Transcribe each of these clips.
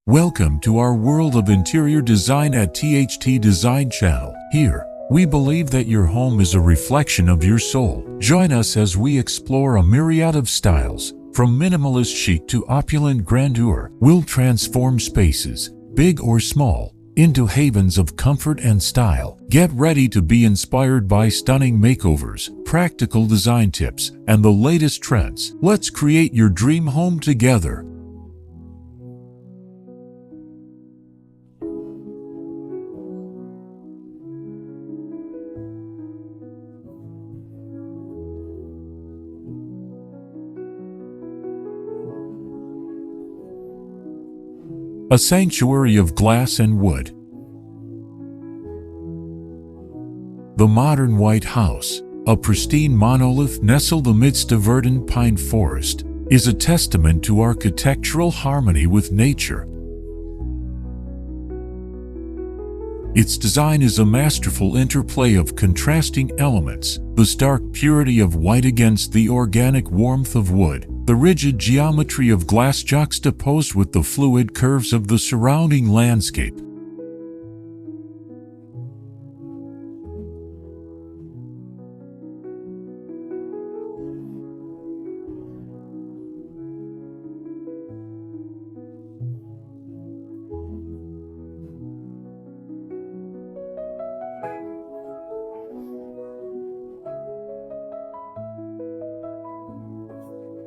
Welcome to our world of interior design at THT Design Channel. Here, we believe that your home is a reflection of your soul. Join us as we explore a myriad of styles, from minimalist chic to opulent grandeur. We'll transform spaces, big or small, into havens of comfort and style. Get ready to be inspired by stunning makeovers, practical design tips, and the latest trends. Let's create your dream home together. A sanctuary of glass and wood. The modern white house, a pristine monolith nestled amidst a verdant pine forest, is a testament to architectural harmony with nature. Its design is a masterful interplay of contrasting elements, the stark purity of white against the organic warmth of wood, the rigid geometry of glass juxtaposed with the fluid curves of the surrounding landscape.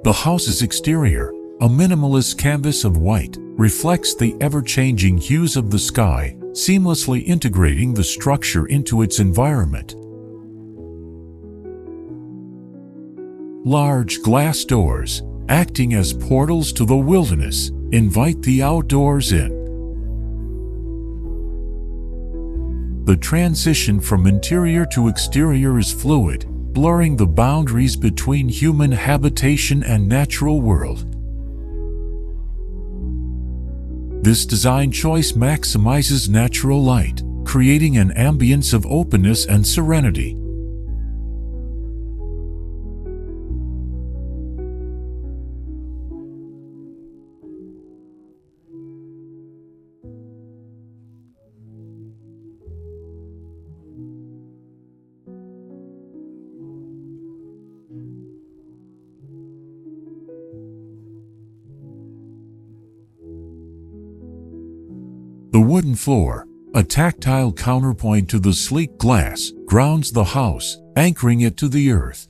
The house's exterior, a minimalist canvas of white, reflects the ever-changing hues of the sky, seamlessly integrating the structure into its environment. Large glass doors, acting as portals to the wilderness, invite the outdoors in. The transition from interior to exterior is fluid, blurring the boundaries between human habitation and natural world. This design choice maximizes natural light, creating an ambience of openness and serenity. The wooden floor, a tactile counterpoint to the sleek glass, grounds the house, anchoring it to the earth.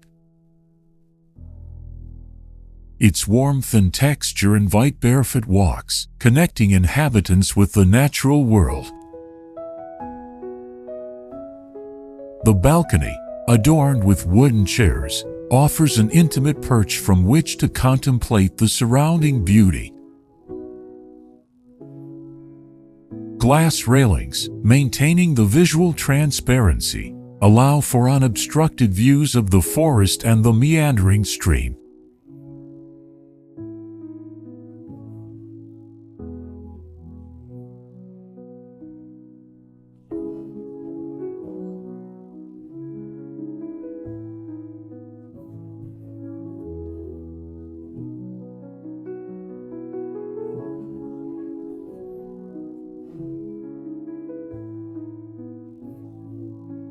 Its warmth and texture invite barefoot walks, connecting inhabitants with the natural world. The balcony, adorned with wooden chairs, offers an intimate perch from which to contemplate the surrounding beauty. Glass railings, maintaining the visual transparency, allow for unobstructed views of the forest and the meandering stream.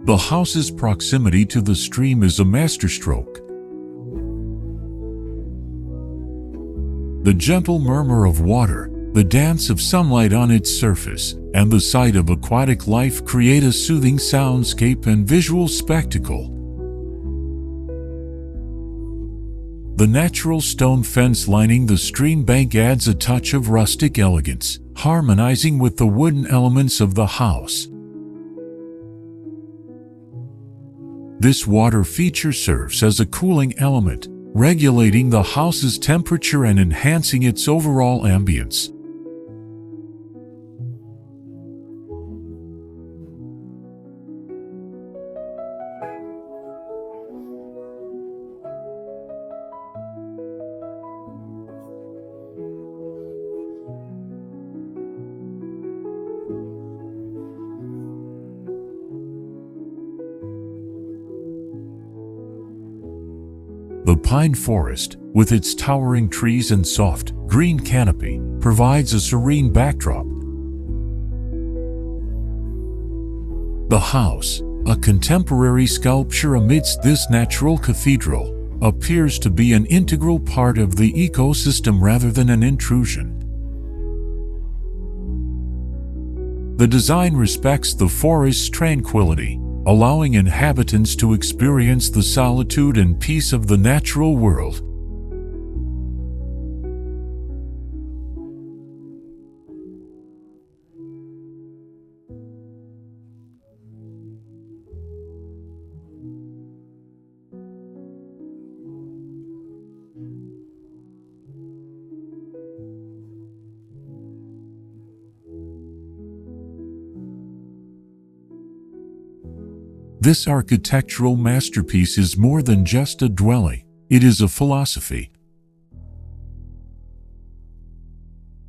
The house's proximity to the stream is a masterstroke. The gentle murmur of water, the dance of sunlight on its surface, and the sight of aquatic life create a soothing soundscape and visual spectacle. The natural stone fence lining the stream bank adds a touch of rustic elegance, harmonizing with the wooden elements of the house. This water feature serves as a cooling element, regulating the house's temperature and enhancing its overall ambience. The pine forest, with its towering trees and soft, green canopy provides a serene backdrop. The house, a contemporary sculpture amidst this natural cathedral, appears to be an integral part of the ecosystem rather than an intrusion. The design respects the forest's tranquility, allowing inhabitants to experience the solitude and peace of the natural world. This architectural masterpiece is more than just a dwelling, it is a philosophy.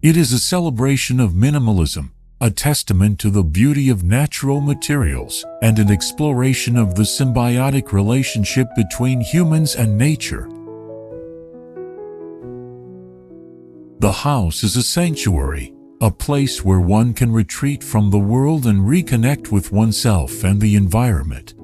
It is a celebration of minimalism, a testament to the beauty of natural materials, and an exploration of the symbiotic relationship between humans and nature. The house is a sanctuary, a place where one can retreat from the world and reconnect with oneself and the environment.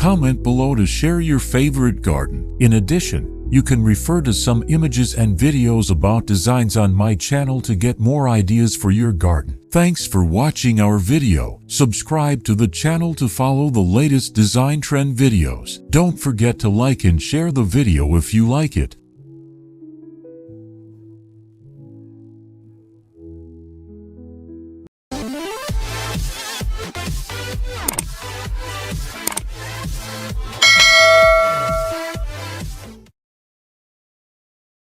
Comment below to share your favorite garden. In addition, you can refer to some images and videos about designs on my channel to get more ideas for your garden. Thanks for watching our video. Subscribe to the channel to follow the latest design trend videos. Don't forget to like and share the video if you like it.